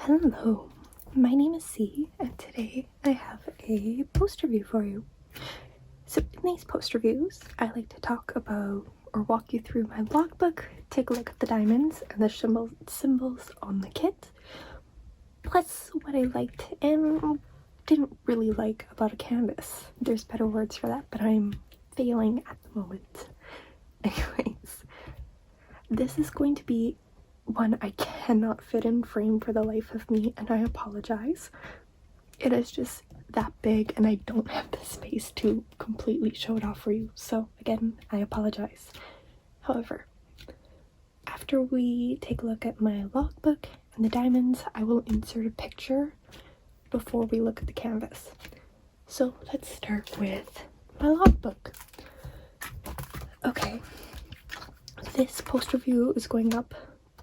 Hello, my name is C, and today I have a post review for you. So in these post reviews, I like to talk about or walk you through my logbook, take a look at the diamonds and the symbols on the kit, plus what I liked and didn't really like about a canvas. There's better words for that, but I'm failing at the moment. Anyways, this is going to be one I cannot fit in frame for the life of me, and I apologize. It is just that big and I don't have the space to completely show it off for you, so again, I apologize. However, after we take a look at my logbook and the diamonds, I will insert a picture before we look at the canvas. So let's start with my logbook. Okay, this post review is going up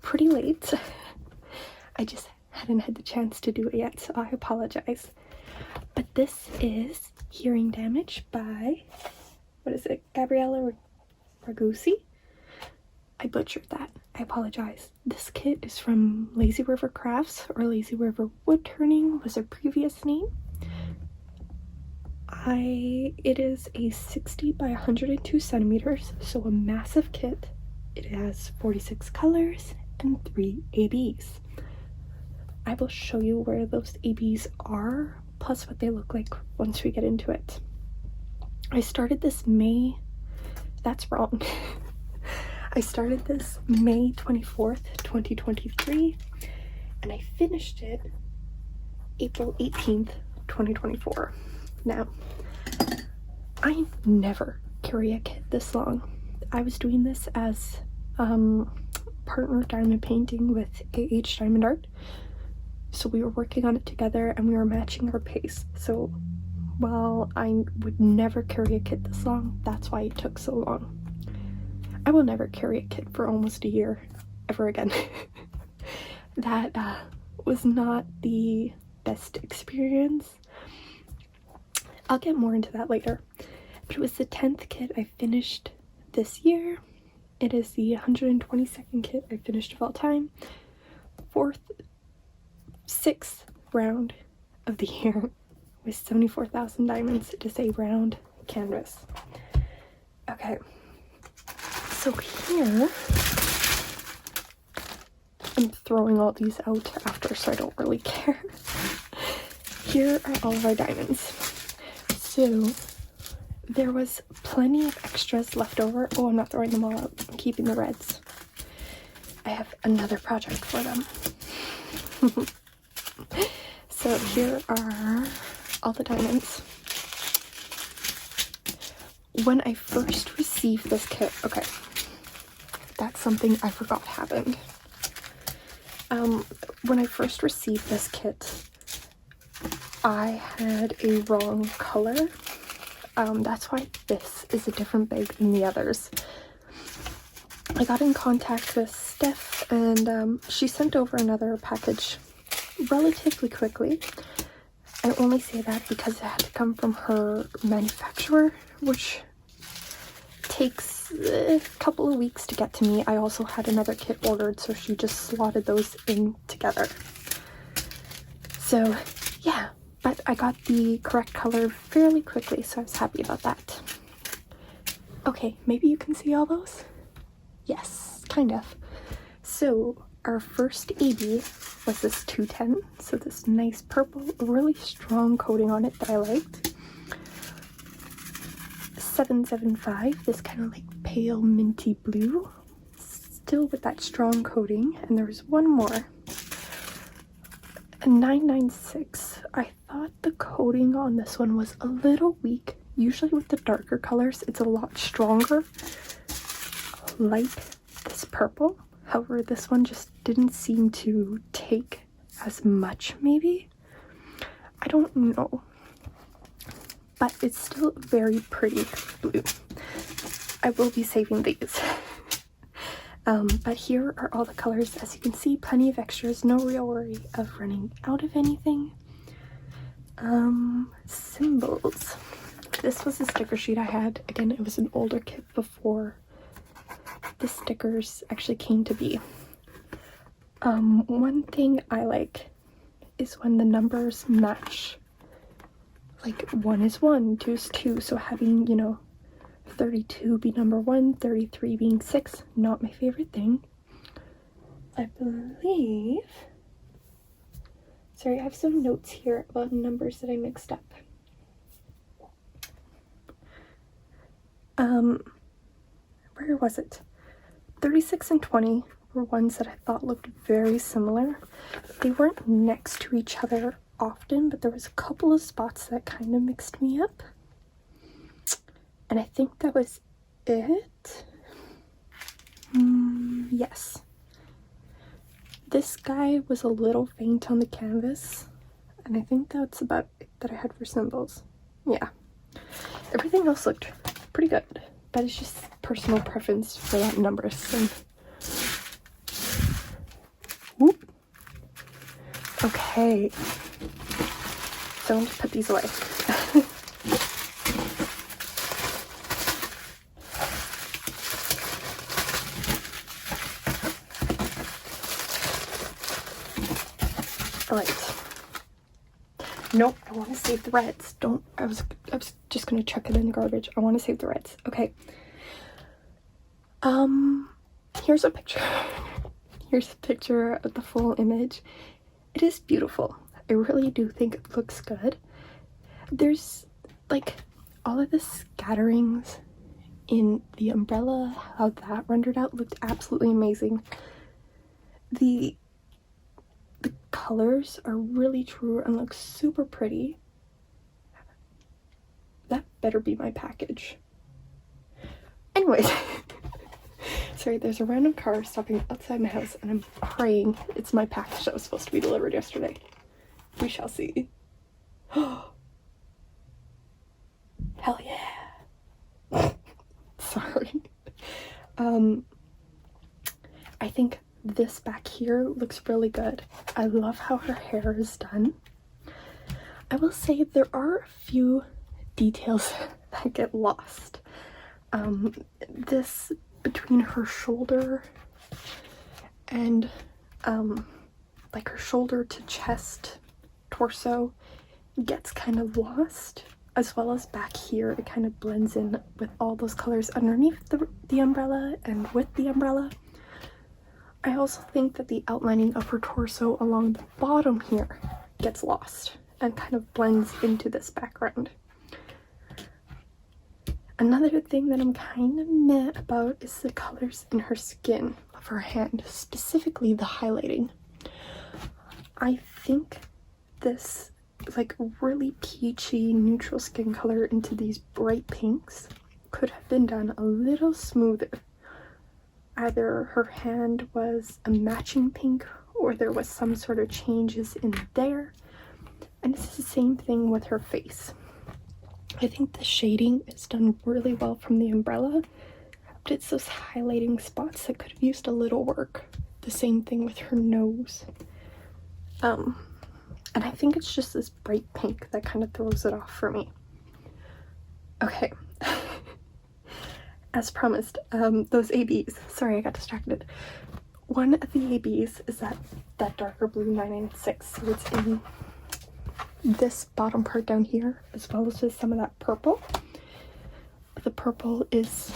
pretty late. I just hadn't had the chance to do it yet, so I apologize. But this is Hearing Damage by, what is it, Gabriella Ragusi? I butchered that. I apologize. This kit is from Lazyrivercrafts, or Lazy River Wood Turning was their previous name. It is a 60 by 102 centimeters, so a massive kit. It has 46 colors and 3 ABs. I will show you where those ABs are, plus what they look like once we get into it. I started this that's wrong. I started this May 24th, 2023, and I finished it April 18th, 2024. Now, I never carry a kit this long. I was doing this as partner diamond painting with AH Diamond Art, so we were working on it together and we were matching our pace. So while I would never carry a kit this long, that's why it took so long. I will never carry a kit for almost a year ever again. That was not the best experience. I'll get more into that later. But it was the 10th kit I finished this year. It is the 122nd kit I finished of all time. 6th round of the year with 74,000 diamonds. It is a round canvas. Okay, so here, I'm throwing all these out after, so I don't really care. Here are all of our diamonds. So there was plenty of extras left over. Oh, I'm not throwing them all out. I'm keeping the reds. I have another project for them. So here are all the diamonds. When I first received this kit, okay, that's something I forgot happened. When I first received this kit, I had a wrong color. That's why this is a different bag than the others. I got in contact with Steph and she sent over another package relatively quickly. I only say that because it had to come from her manufacturer, which takes a couple of weeks to get to me. I also had another kit ordered, so she just slotted those in together. So yeah, but I got the correct color fairly quickly, so I was happy about that. Okay, maybe you can see all those? Yes, kind of. So our first AB was this 210, so this nice purple, really strong coating on it that I liked. 775, this kind of like pale minty blue, still with that strong coating. And there was one more, a 996. I thought the coating on this one was a little weak. Usually with the darker colors, it's a lot stronger, like this purple. However, this one just didn't seem to take as much, maybe? I don't know. But it's still very pretty blue. I will be saving these. But here are all the colors. As you can see, plenty of extras. No real worry of running out of anything. Symbols. This was the sticker sheet I had. Again, it was an older kit before the stickers actually came to be. One thing I like is when the numbers match. Like 1 is 1, 2 is 2, so having, you know, 32 be number 1, 33 being 6, not my favorite thing. I believe, sorry, I have some notes here about numbers that I mixed up. Where was it? 36 and 20 were ones that I thought looked very similar. They weren't next to each other often, but there was a couple of spots that kind of mixed me up. And I think that was it. Yes. This guy was a little faint on the canvas, and I think that's about it that I had for symbols. Yeah. Everything else looked pretty good. That is just personal preference for that number. So. Whoop. Okay. So I'm going to put these away. Alright. Nope, I want to save the reds. I was just gonna chuck it in the garbage. I want to save the reds. Okay. Here's a picture. Here's a picture of the full image. It is beautiful. I really do think it looks good. There's like all of the scatterings in the umbrella, how that rendered out looked absolutely amazing. The colors are really true and look super pretty. That better be my package. Anyways, sorry, there's a random car stopping outside my house and I'm praying it's my package that was supposed to be delivered yesterday. We shall see. Hell yeah. Sorry. I think this back here looks really good. I love how her hair is done. I will say there are a few details that get lost. This between her shoulder and like her shoulder to chest, torso gets kind of lost, as well as back here it kind of blends in with all those colors underneath the umbrella and with the umbrella. I also think that the outlining of her torso along the bottom here gets lost and kind of blends into this background. Another thing that I'm kind of meh about is the colors in her skin of her hand, specifically the highlighting. I think this like really peachy neutral skin color into these bright pinks could have been done a little smoother. Either her hand was a matching pink or there was some sort of changes in there. And it's the same thing with her face. I think the shading is done really well from the umbrella, but it's those highlighting spots that could have used a little work. The same thing with her nose. And I think it's just this bright pink that kind of throws it off for me. Okay. As promised, those ABs. Sorry, I got distracted. One of the ABs is that darker blue 996. So it's in this bottom part down here, as well as with some of that purple. The purple is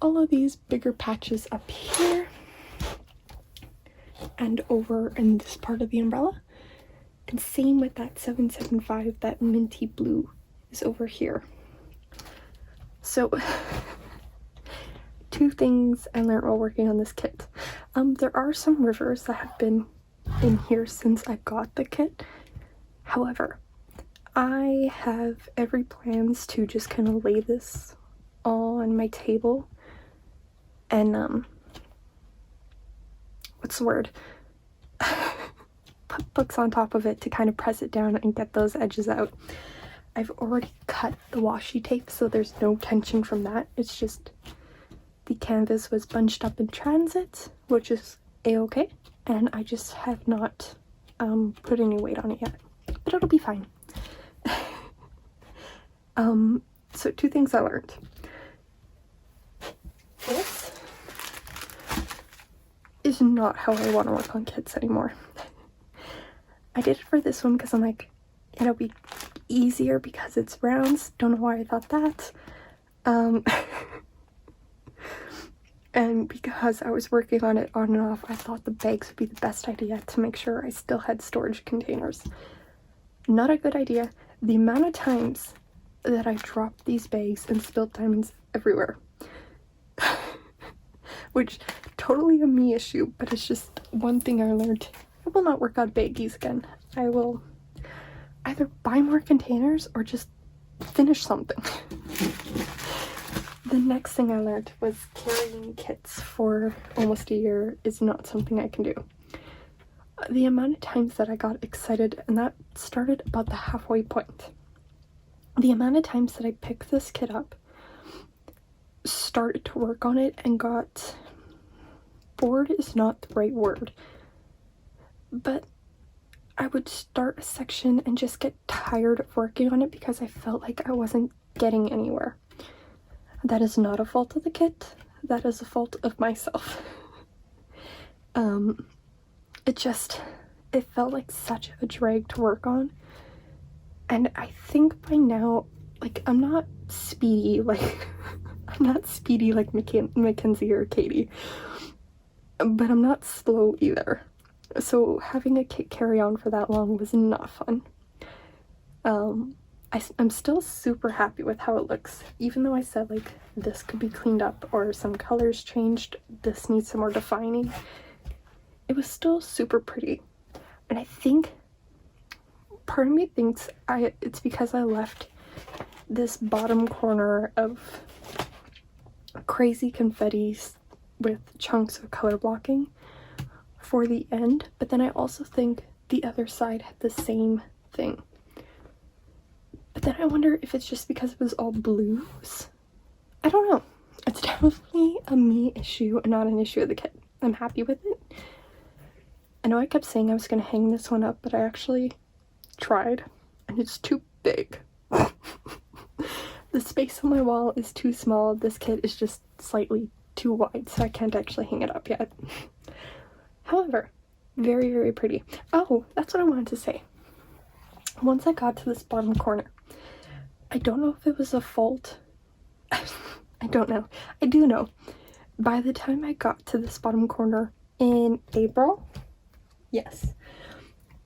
all of these bigger patches up here and over in this part of the umbrella. And same with that 775, that minty blue is over here. So, two things I learned while working on this kit. There are some rivers that have been in here since I got the kit. However, I have every plans to just kind of lay this all on my table and, what's the word? Put books on top of it to kind of press it down and get those edges out. I've already cut the washi tape, so there's no tension from that. It's just the canvas was bunched up in transit, which is a-okay, and I just have not put any weight on it yet, but it'll be fine. So two things I learned. This is not how I want to work on kits anymore. I did it for this one because I'm like, it'll be easier because it's rounds. Don't know why I thought that. And because I was working on it on and off, I thought the bags would be the best idea to make sure I still had storage containers. Not a good idea. The amount of times that I dropped these bags and spilled diamonds everywhere. Which, totally a me issue, but it's just one thing I learned. I will not work on baggies again. I will either buy more containers or just finish something. The next thing I learned was carrying kits for almost a year is not something I can do. The amount of times that I got excited, and that started about the halfway point. The amount of times that I picked this kit up, started to work on it, and got bored is not the right word, but I would start a section and just get tired of working on it because I felt like I wasn't getting anywhere. That is not a fault of the kit, that is a fault of myself. It felt like such a drag to work on, and I think by now, like, I'm not speedy like Mackenzie or Katie, but I'm not slow either. So having a kit carry on for that long was not fun. I'm still super happy with how it looks, even though I said like this could be cleaned up or some colors changed, this needs some more defining. It was still super pretty, and I think part of me thinks it's because I left this bottom corner of crazy confettis with chunks of color blocking for the end, but then I also think the other side had the same thing. But then I wonder if it's just because it was all blues. I don't know. It's definitely a me issue and not an issue of the kit. I'm happy with it. I know I kept saying I was going to hang this one up, but I actually tried, and it's too big. The space on my wall is too small. This kit is just slightly too wide, so I can't actually hang it up yet. However, very, very pretty. Oh, that's what I wanted to say. Once I got to this bottom corner, I don't know if it was a fault. I don't know. I do know. By the time I got to this bottom corner in April, yes,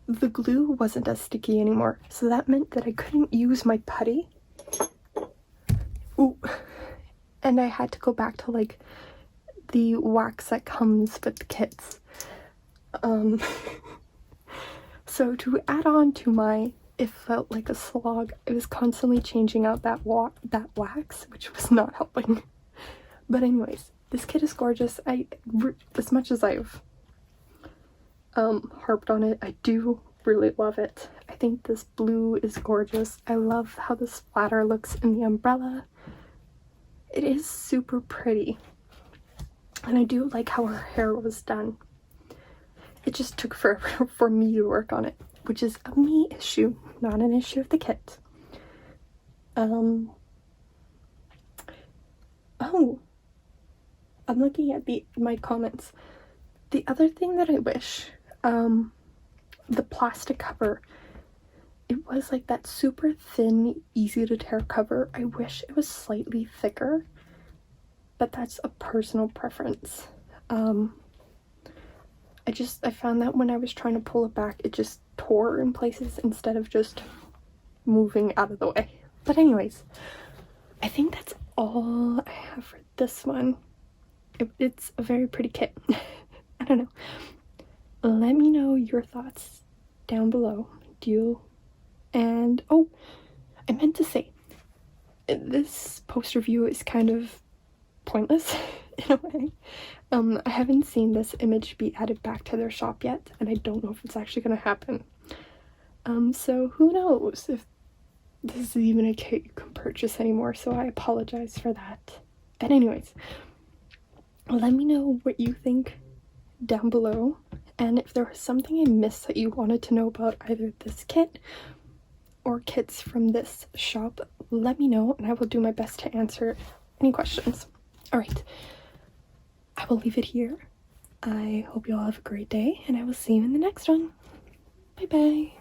the glue wasn't as sticky anymore. So that meant that I couldn't use my putty. Ooh. And I had to go back to like the wax that comes with the kits. So to add on to my, it felt like a slog, I was constantly changing out that wax, which was not helping. But anyways, this kit is gorgeous. As much as I've harped on it, I do really love it. I think this blue is gorgeous. I love how the splatter looks in the umbrella. It is super pretty, and I do like how her hair was done. It just took forever for me to work on it, which is a me issue, not an issue of the kit. Oh, I'm looking at my comments. The other thing that I wish, the plastic cover, it was like that super thin, easy to tear cover. I wish it was slightly thicker, but that's a personal preference. I found that when I was trying to pull it back, it just tore in places instead of just moving out of the way. But anyways, I think that's all I have for this one. It's a very pretty kit. I don't know. Let me know your thoughts down below. And oh, I meant to say, this post review is kind of pointless in a way. I haven't seen this image be added back to their shop yet, and I don't know if it's actually going to happen. So who knows if this is even a kit you can purchase anymore, so I apologize for that. But anyways, let me know what you think down below, and if there was something I missed that you wanted to know about either this kit or kits from this shop, let me know, and I will do my best to answer any questions. Alright, I will leave it here. I hope you all have a great day, and I will see you in the next one. Bye bye.